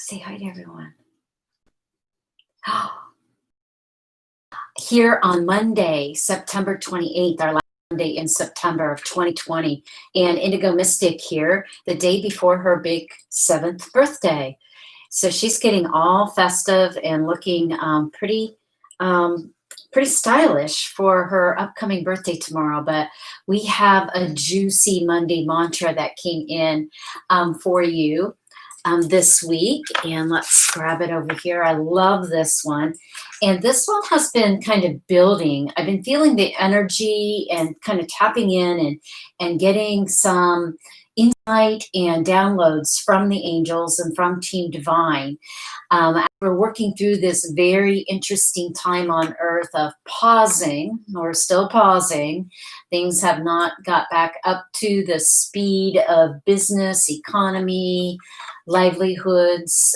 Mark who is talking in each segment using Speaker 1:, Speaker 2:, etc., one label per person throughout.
Speaker 1: Say hi to everyone. Here on Monday, September 28th, our last Monday in September of 2020, and Indigo Mystic here the day before her big 7th birthday. So she's getting all festive and looking pretty stylish for her upcoming birthday tomorrow. But we have a juicy Monday mantra that came in for you this week. And let's grab it over here. I love this one. And this one has been kind of building. I've been feeling the energy and kind of tapping in and getting some insight and downloads from the angels and from Team Divine. We're working through this very interesting time on Earth of pausing. We're still pausing. Things have not got back up to the speed of business, economy, livelihoods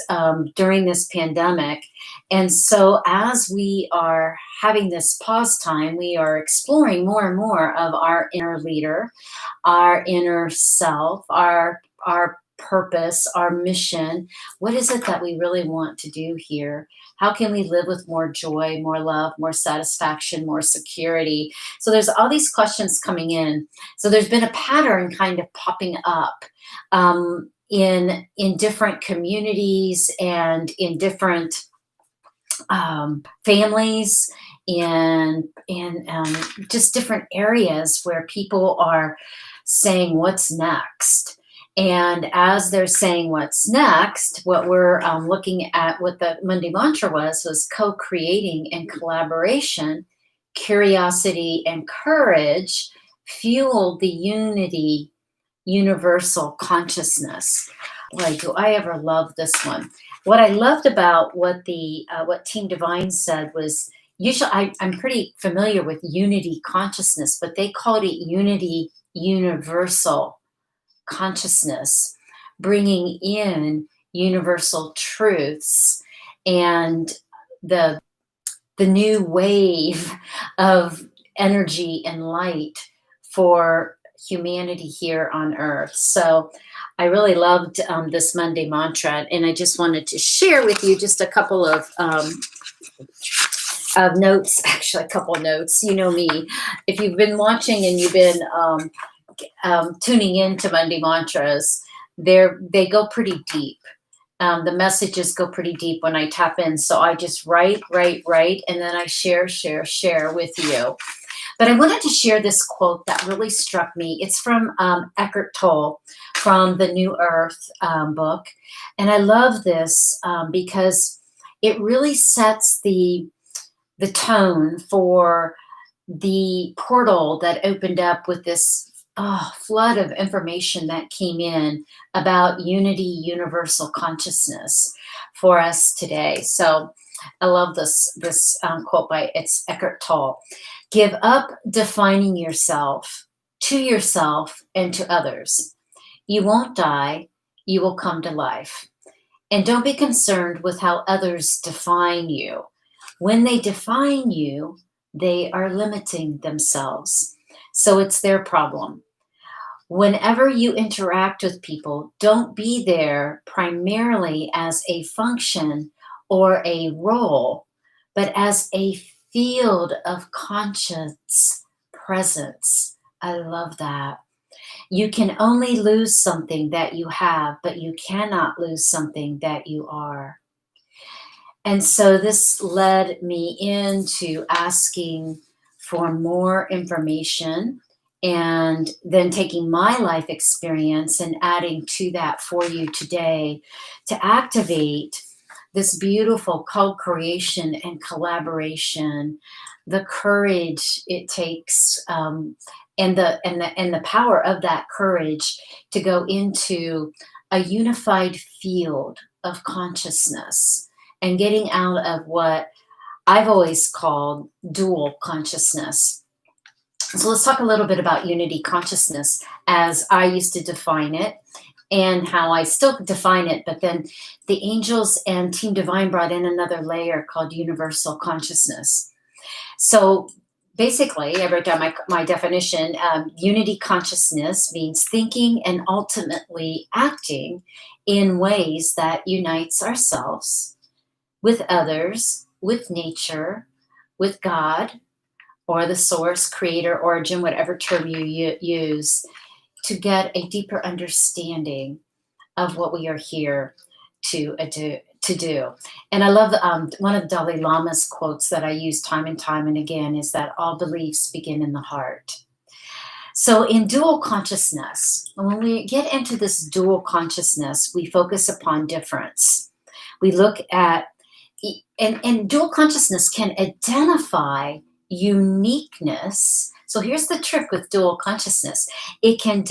Speaker 1: during this pandemic. And so as we are having this pause time, we are exploring more and more of our inner leader, our inner self, our purpose, our mission. What is it that we really want to do here? How can we live with more joy, more love, more satisfaction, more security? So there's all these questions coming in. So there's been a pattern kind of popping up in different communities and in different families and just different areas where people are saying what's next. And as they're saying what's next, what we're looking at, what the Monday mantra was co-creating and collaboration, curiosity and courage fueled the unity, universal consciousness. Boy, do I ever love this one. What I loved about what Team Divine said was, usually I'm pretty familiar with unity consciousness, but they called it unity universal consciousness, bringing in universal truths and the new wave of energy and light for humanity here on Earth. So I really loved this Monday mantra, and I just wanted to share with you just a couple of notes, actually a couple of notes. You know me, if you've been watching and you've been tuning in to Monday mantras, they go pretty deep. The messages go pretty deep when I tap in. So I just write, and then I share with you. But I wanted to share this quote that really struck me. It's from Eckhart Tolle from the New Earth book. And I love this because it really sets the tone for the portal that opened up with this flood of information that came in about unity, universal consciousness for us today. So I love this quote by Eckhart Tolle. Give up defining yourself to yourself and to others. You won't die, you will come to life. And don't be concerned with how others define you. When they define you, they are limiting themselves. So it's their problem. Whenever you interact with people, don't be there primarily as a function or a role, but as a field of conscious presence. I love that. You can only lose something that you have, but you cannot lose something that you are. And so this led me into asking for more information and then taking my life experience and adding to that for you today to activate this beautiful co-creation and collaboration, the courage it takes, and the power of that courage to go into a unified field of consciousness and getting out of what I've always called dual consciousness. So let's talk a little bit about unity consciousness as I used to define it and how I still define it, but then the angels and Team Divine brought in another layer called universal consciousness. So basically, I wrote down my definition. Unity consciousness means thinking and ultimately acting in ways that unites ourselves with others, with nature, with God, or the source, creator, origin, whatever term you use, to get a deeper understanding of what we are here to do. And I love one of Dalai Lama's quotes that I use time and time and again is that all beliefs begin in the heart. So in dual consciousness, when we get into this dual consciousness, we focus upon difference. We look at, and dual consciousness can identify uniqueness. So here's the trick with dual consciousness. It can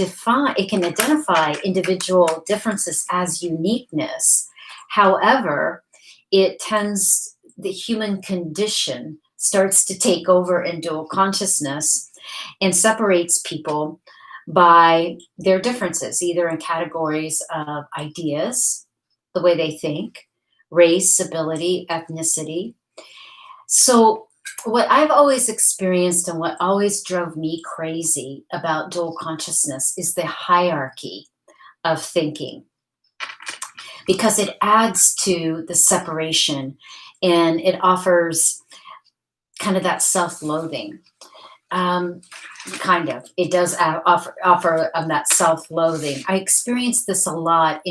Speaker 1: identify individual differences as uniqueness. However, the human condition starts to take over in dual consciousness and separates people by their differences, either in categories of ideas, the way they think, race, ability, ethnicity. So what I've always experienced and what always drove me crazy about dual consciousness is the hierarchy of thinking, because it adds to the separation and it offers kind of that self-loathing. It does offer that self-loathing. I experienced this a lot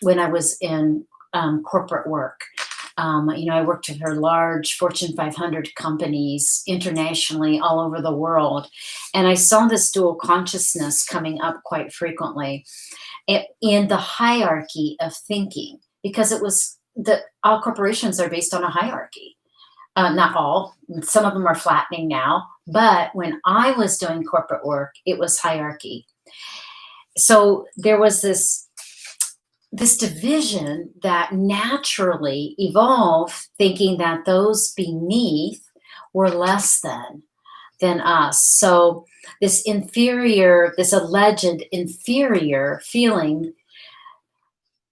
Speaker 1: when I was in corporate work. I worked for large Fortune 500 companies internationally all over the world. And I saw this dual consciousness coming up quite frequently in the hierarchy of thinking, because all corporations are based on a hierarchy. Not all, some of them are flattening now, but when I was doing corporate work, it was hierarchy. So there was this division that naturally evolved, thinking that those beneath were less than us. So this alleged inferior feeling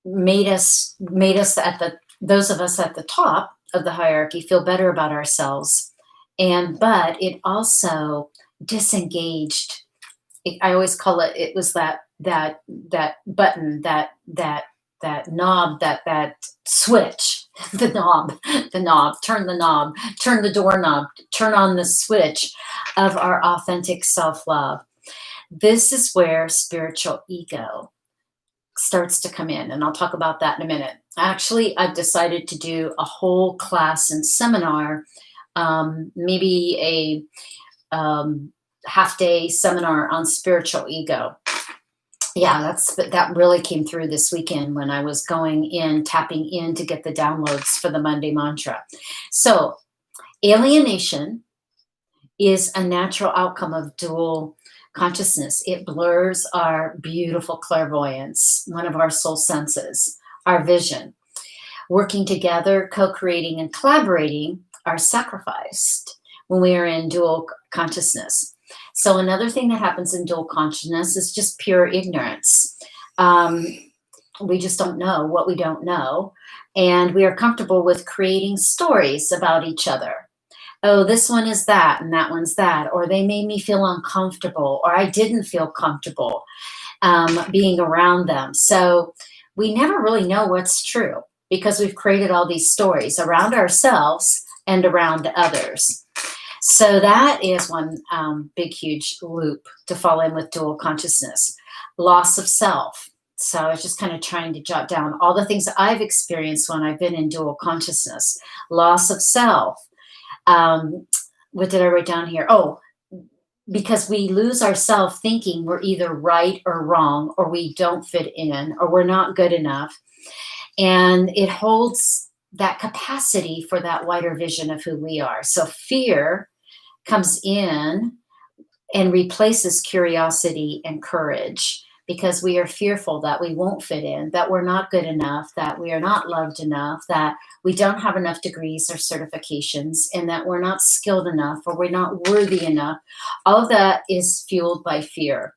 Speaker 1: made us those of us at the top of the hierarchy feel better about ourselves. But it also disengaged. I always call it was that button, that knob, that switch, the knob, turn the doorknob, turn on the switch of our authentic self-love. This is where spiritual ego starts to come in, and I'll talk about that in a minute. Actually, I've decided to do a whole class and seminar, maybe a half-day seminar on spiritual ego. Yeah, that really came through this weekend when I was tapping in to get the downloads for the Monday mantra. So alienation is a natural outcome of dual consciousness. It blurs our beautiful clairvoyance, one of our soul senses, our vision. Working together, co-creating, and collaborating are sacrificed when we are in dual consciousness. So another thing that happens in dual consciousness is just pure ignorance. We just don't know what we don't know. And we are comfortable with creating stories about each other. Oh, this one is that, and that one's that. Or they made me feel uncomfortable, or I didn't feel comfortable being around them. So we never really know what's true, because we've created all these stories around ourselves and around others. So that is one big, huge loop to fall in with dual consciousness. Loss of self. So I was just kind of trying to jot down all the things that I've experienced when I've been in dual consciousness. Loss of self. What did I write down here? Oh, because we lose ourselves thinking we're either right or wrong, or we don't fit in, or we're not good enough. And it holds that capacity for that wider vision of who we are. So fear comes in and replaces curiosity and courage, because we are fearful that we won't fit in, that we're not good enough, that we are not loved enough, that we don't have enough degrees or certifications, and that we're not skilled enough, or we're not worthy enough. All of that is fueled by fear.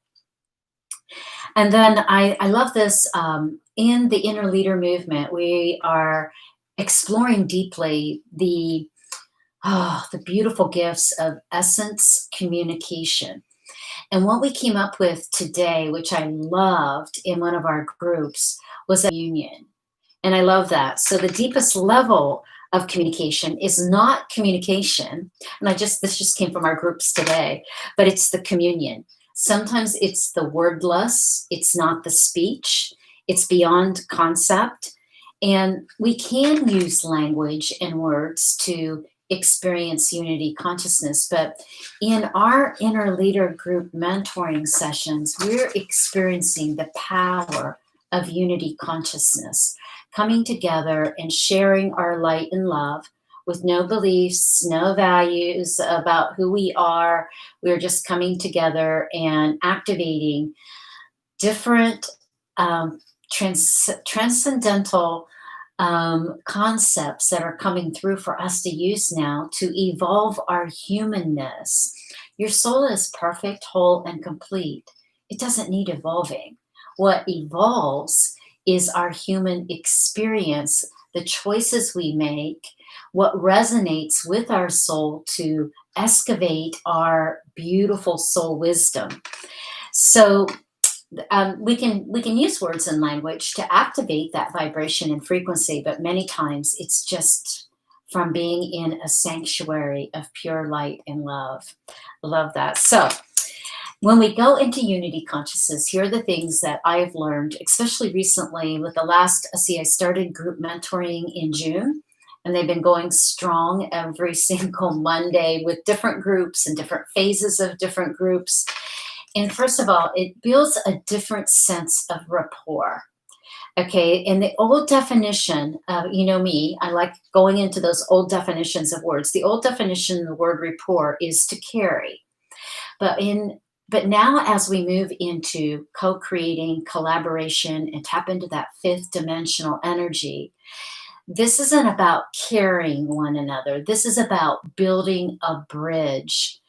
Speaker 1: And then I love this, in the inner leader movement, we are exploring deeply the Oh, the beautiful gifts of essence communication. And what we came up with today, which I loved in one of our groups, was a union. And I love that. So the deepest level of communication is not communication. And this just came from our groups today, but it's the communion. Sometimes it's the wordless, it's not the speech, it's beyond concept. And we can use language and words to experience unity consciousness. But in our inner leader group mentoring sessions, we're experiencing the power of unity consciousness, coming together and sharing our light and love with no beliefs, no values about who we are. We're just coming together and activating different transcendental concepts that are coming through for us to use now to evolve our humanness. Your soul is perfect, whole, and complete. It doesn't need evolving. What evolves is our human experience, the choices we make, what resonates with our soul to excavate our beautiful soul wisdom. So we can use words and language to activate that vibration and frequency, but many times it's just from being in a sanctuary of pure light and love. Love that. So when we go into unity consciousness, here are the things that I've learned, especially recently with the last, I started group mentoring in June, and they've been going strong every single Monday with different groups and different phases of different groups. And first of all, it builds a different sense of rapport. Okay, in the old definition of, me, I like going into those old definitions of words. The old definition of the word rapport is to carry. But now as we move into co-creating, collaboration, and tap into that fifth dimensional energy, this isn't about carrying one another. This is about building a bridge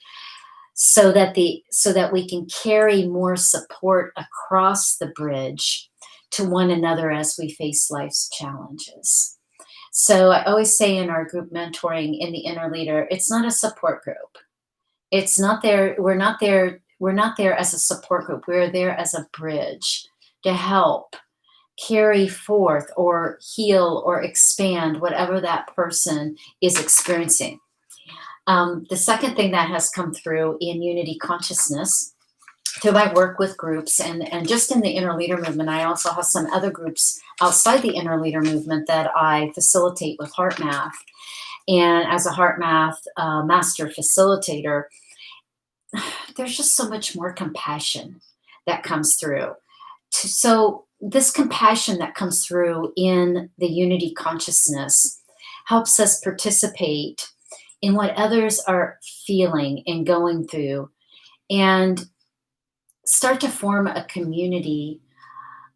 Speaker 1: so that we can carry more support across the bridge to one another as we face life's challenges. So I always say in our group mentoring in the inner leader, it's not a support group. It's not there. We're not there as a support group. We're there as a bridge to help carry forth or heal or expand whatever that person is experiencing. The second thing that has come through in unity consciousness through my work with groups and just in the inner leader movement, I also have some other groups outside the inner leader movement that I facilitate with heart math. And as a heart math master facilitator, there's just so much more compassion that comes through. So this compassion that comes through in the unity consciousness helps us participate in what others are feeling and going through, and start to form a community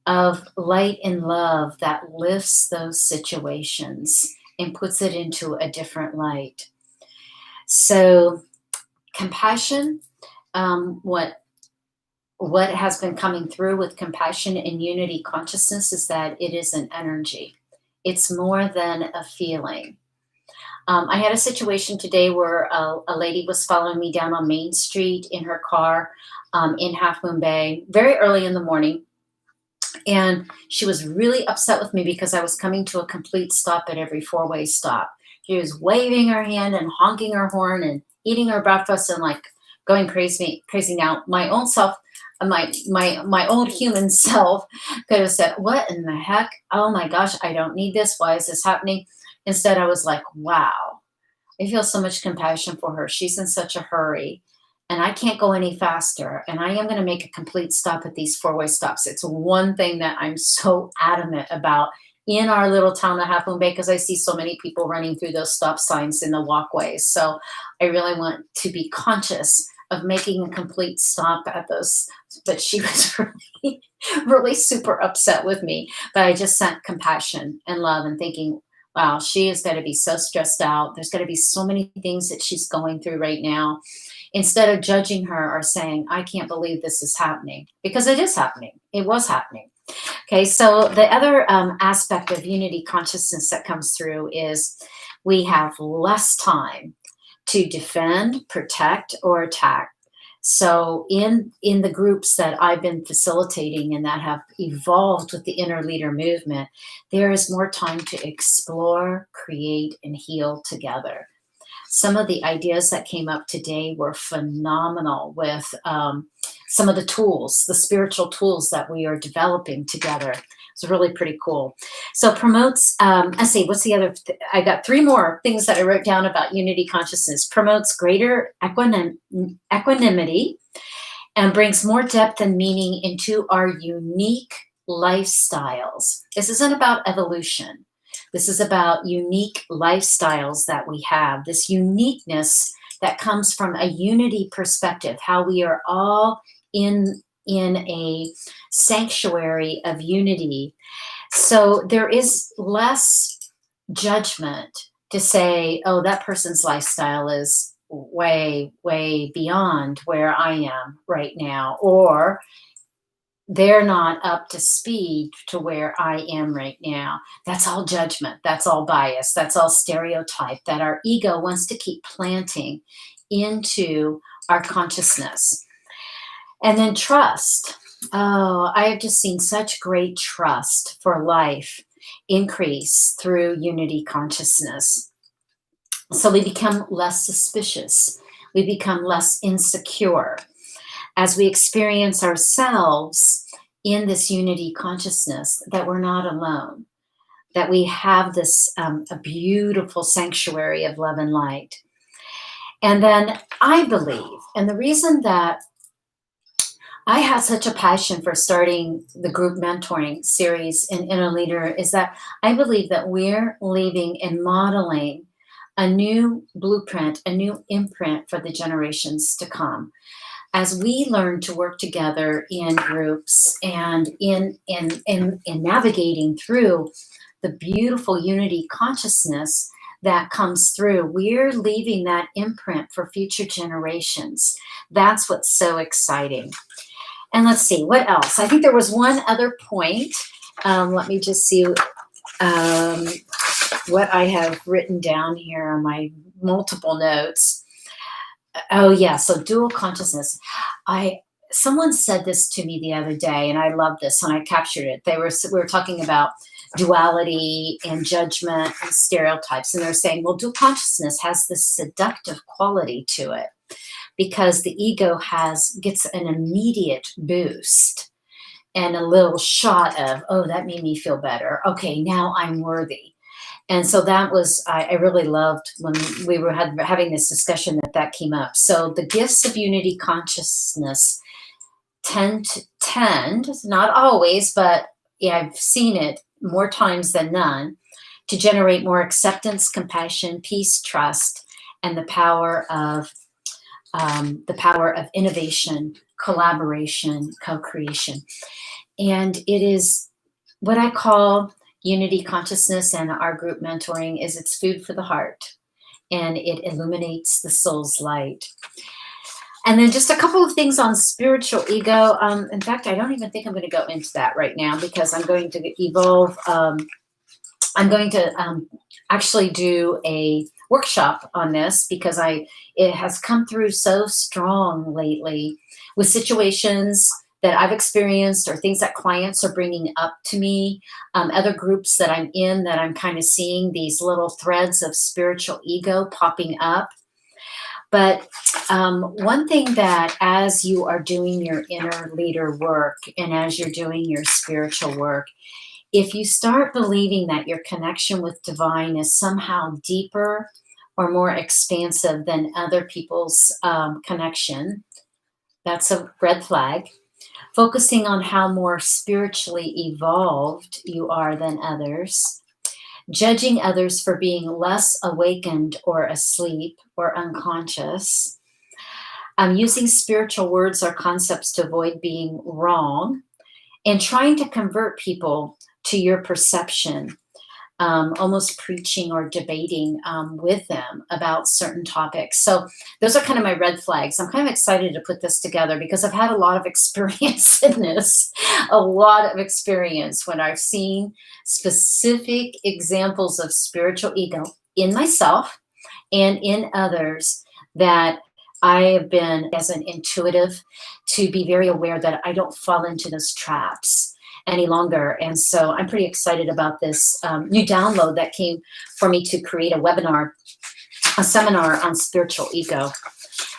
Speaker 1: of light and love that lifts those situations and puts it into a different light. So compassion, what has been coming through with compassion and unity consciousness is that it is an energy. It's more than a feeling. I had a situation today where a lady was following me down on Main Street in her car in Half Moon Bay very early in the morning. And she was really upset with me because I was coming to a complete stop at every four-way stop. She was waving her hand and honking her horn and eating her breakfast and like going crazy. Now, my own self, my old human self could have said, "What in the heck? Oh my gosh, I don't need this. Why is this happening?" Instead, I was like, wow, I feel so much compassion for her. She's in such a hurry and I can't go any faster. And I am going to make a complete stop at these four-way stops. It's one thing that I'm so adamant about in our little town of Half Moon Bay because I see so many people running through those stop signs in the walkways. So I really want to be conscious of making a complete stop at those. But she was really, really super upset with me. But I just sent compassion and love and thinking, wow, she is going to be so stressed out. There's going to be so many things that she's going through right now. Instead of judging her or saying, I can't believe this is happening, because it is happening. It was happening. Okay, so the other aspect of unity consciousness that comes through is we have less time to defend, protect, or attack. So in the groups that I've been facilitating and that have evolved with the inner leader movement, there is more time to explore, create, and heal together. Some of the ideas that came up today were phenomenal with some of the tools, the spiritual tools that we are developing together. It's really pretty cool. So promotes, let's see, what's the other? I got three more things that I wrote down about unity consciousness. Promotes greater equanimity and brings more depth and meaning into our unique lifestyles. This isn't about evolution. This is about unique lifestyles that we have, this uniqueness that comes from a unity perspective, how we are all in a sanctuary of unity. So there is less judgment to say, oh, that person's lifestyle is way, way beyond where I am right now, or they're not up to speed to where I am right now. That's all judgment. That's all bias. That's all stereotype that our ego wants to keep planting into our consciousness. And then trust. Oh, I have just seen such great trust for life increase through unity consciousness. So we become less suspicious. We become less insecure as we experience ourselves in this unity consciousness, that we're not alone, that we have this a beautiful sanctuary of love and light. And then I believe, and the reason that I had such a passion for starting the group mentoring series in Inner Leader is that I believe that we're leaving and modeling a new blueprint, a new imprint for the generations to come. As we learn to work together in groups and in navigating through the beautiful unity consciousness that comes through, we're leaving that imprint for future generations. That's what's so exciting. And let's see, what else? I think there was one other point. Let me just see what I have written down here on my multiple notes. Oh yeah, so dual consciousness. Someone said this to me the other day, and I love this, and I captured it. We were talking about duality and judgment and stereotypes, and they're saying, well, dual consciousness has this seductive quality to it because the ego gets an immediate boost and a little shot of, oh, that made me feel better. Okay, now I'm worthy. And so that was, I really loved when we were having this discussion that came up. So the gifts of unity consciousness tend, not always, but yeah, I've seen it more times than none, to generate more acceptance, compassion, peace, trust, and the power of innovation, collaboration, co-creation. And it is what I call unity consciousness, and our group mentoring is it's food for the heart, and it illuminates the soul's light. And then just a couple of things on spiritual ego. In fact, I don't even think I'm going to go into that right now because I'm going to evolve. I'm going to actually do a workshop on this because it has come through so strong lately with situations that I've experienced or things that clients are bringing up to me, other groups that I'm in that I'm kind of seeing these little threads of spiritual ego popping up. But one thing that as you are doing your inner leader work and as you're doing your spiritual work, if you start believing that your connection with divine is somehow deeper or more expansive than other people's connection, that's a red flag. Focusing on how more spiritually evolved you are than others. Judging others for being less awakened or asleep or unconscious. Using spiritual words or concepts to avoid being wrong. And trying to convert people to your perception. Almost preaching or debating with them about certain topics. So those are kind of my red flags. I'm kind of excited to put this together because I've had a lot of experience in this, a lot of experience when I've seen specific examples of spiritual ego in myself and in others that I have been, as an intuitive, to be very aware that I don't fall into those traps any longer. And so I'm pretty excited about this new download that came for me to create a webinar, a seminar on spiritual ego.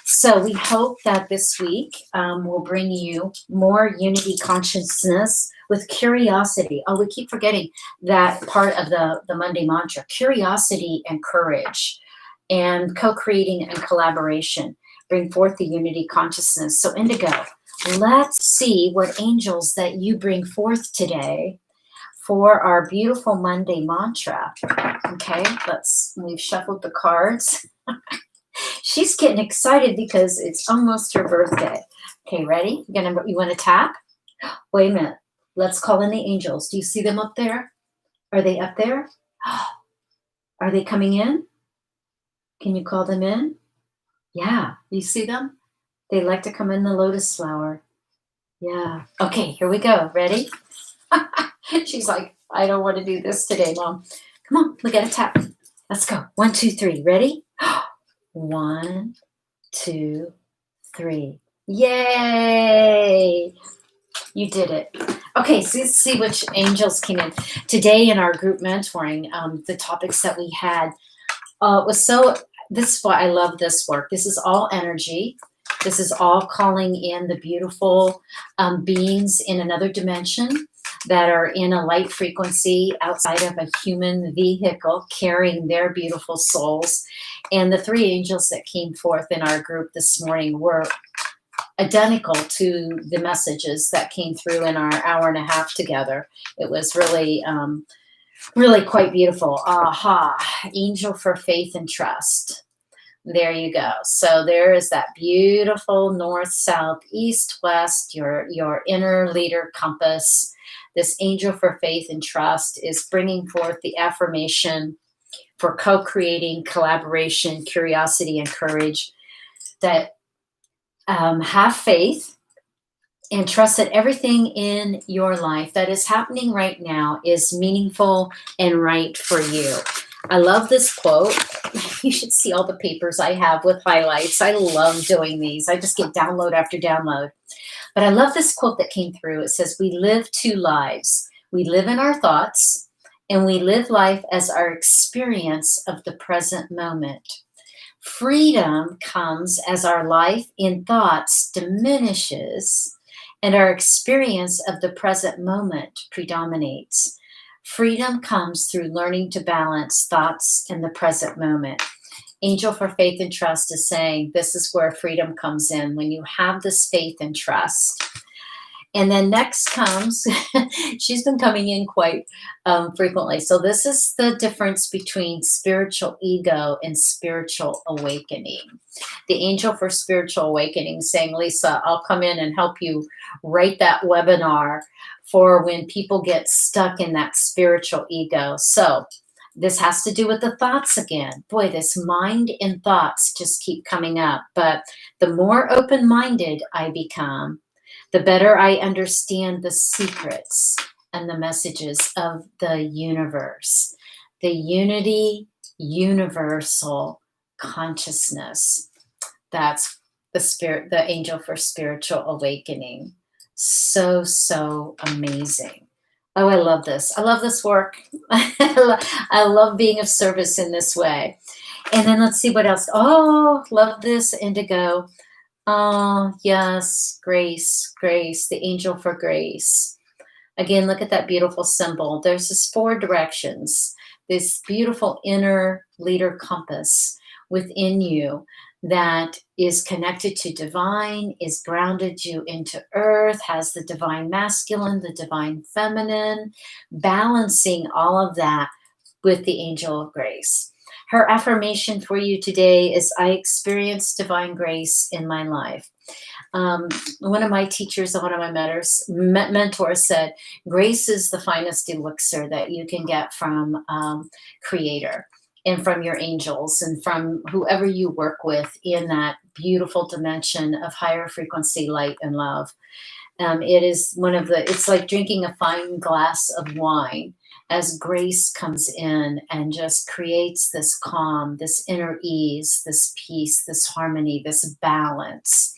Speaker 1: So we hope that this week will bring you more unity consciousness with curiosity. Oh, we keep forgetting that part of the Monday mantra, curiosity and courage, and co-creating and collaboration bring forth the unity consciousness. So Indigo, let's see what angels that you bring forth today for our beautiful Monday mantra. Okay, we've shuffled the cards. She's getting excited because it's almost her birthday. Okay, ready? You want to tap? Wait a minute. Let's call in the angels. Do you see them up there? Are they up there? Are they coming in? Can you call them in? Yeah, you see them? They like to come in the lotus flower. Yeah. Okay, here we go. Ready? She's like, I don't want to do this today, Mom. Come on, we got to tap. Let's go. 1, 2, 3. Ready? 1, 2, 3. Yay! You did it. Okay, so let's see which angels came in. Today in our group mentoring, the topics that we had was this is why I love this work. This is all energy. This is all calling in the beautiful beings in another dimension that are in a light frequency outside of a human vehicle carrying their beautiful souls. And the 3 angels that came forth in our group this morning were identical to the messages that came through in our hour and a half together. It was really, really quite beautiful. Aha, angel for faith and trust. There you go. So there is that beautiful north, south, east, west, your inner leader compass. This angel for faith and trust is bringing forth the affirmation for co-creating, collaboration, curiosity, and courage, that have faith and trust that everything in your life that is happening right now is meaningful and right for you. I love this quote. You should see all the papers I have with highlights. I love doing these. I just get download after download. But I love this quote that came through. It says, we live 2 lives. We live in our thoughts, and we live life as our experience of the present moment. Freedom comes as our life in thoughts diminishes and our experience of the present moment predominates. Freedom comes through learning to balance thoughts in the present moment. Angel for faith and trust is saying this is where freedom comes in, when you have this faith and trust. And then next comes, she's been coming in quite frequently. So this is the difference between spiritual ego and spiritual awakening. The angel for spiritual awakening saying, Lisa, I'll come in and help you write that webinar for when people get stuck in that spiritual ego. So this has to do with the thoughts again. Boy, this mind and thoughts just keep coming up. But the more open-minded I become, the better I understand the secrets and the messages of the universe, the unity, universal consciousness. That's the spirit, the angel for spiritual awakening. So, so amazing. Oh, I love this. I love this work. I love being of service in this way. And then let's see what else. Oh, love this, Indigo. Oh, yes, grace, grace, the angel for grace. Again, look at that beautiful symbol. There's this 4 directions, this beautiful inner leader compass within you that is connected to divine, is grounded you into earth, has the divine masculine, the divine feminine, balancing all of that with the angel of grace. Her affirmation for you today is, I experience divine grace in my life. One of my teachers and one of my mentors said, grace is the finest elixir that you can get from Creator and from your angels and from whoever you work with in that beautiful dimension of higher frequency light and love. It is it's like drinking a fine glass of wine. as grace comes in and just creates this calm, this inner ease, this peace, this harmony, this balance.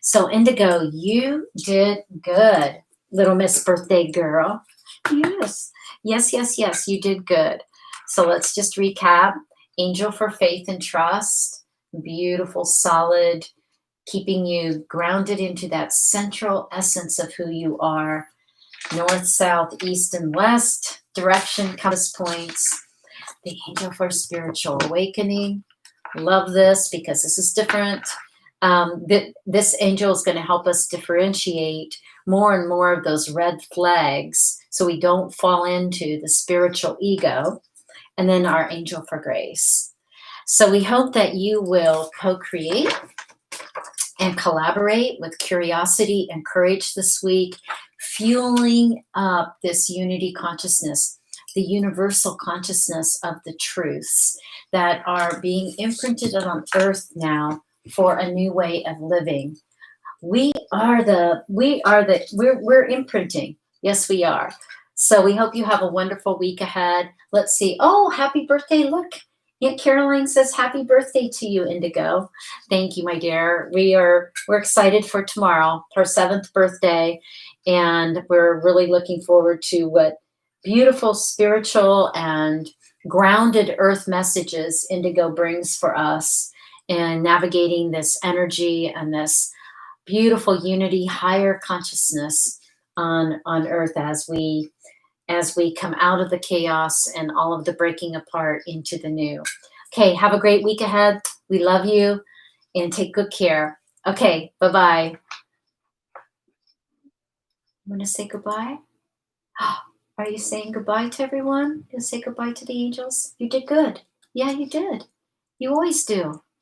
Speaker 1: So, Indigo, you did good, little Miss Birthday Girl. Yes, yes, yes, yes, you did good. So, let's just recap. Angel for faith and trust, beautiful, solid, keeping you grounded into that central essence of who you are. North, south, east, and west, direction, compass points. The angel for spiritual awakening. Love this because this is different. This angel is going to help us differentiate more and more of those red flags so we don't fall into the spiritual ego. And then our angel for grace. So we hope that you will co-create and collaborate with curiosity and courage this week, fueling up this unity consciousness, the universal consciousness of the truths that are being imprinted on earth now for a new way of living. We're imprinting. Yes, we are. So we hope you have a wonderful week ahead. Let's see. Oh, happy birthday. Look, Aunt Caroline says happy birthday to you, Indigo. Thank you, my dear. We're excited for tomorrow, her 7th birthday, and we're really looking forward to what beautiful spiritual and grounded earth messages Indigo brings for us in navigating this energy and this beautiful unity, higher consciousness on earth as we come out of the chaos and all of the breaking apart into the new. Okay, have a great week ahead. We love you and take good care. Okay, bye-bye. I'm going to say goodbye. Are you saying goodbye to everyone? You say goodbye to the angels? You did good. Yeah, you did. You always do.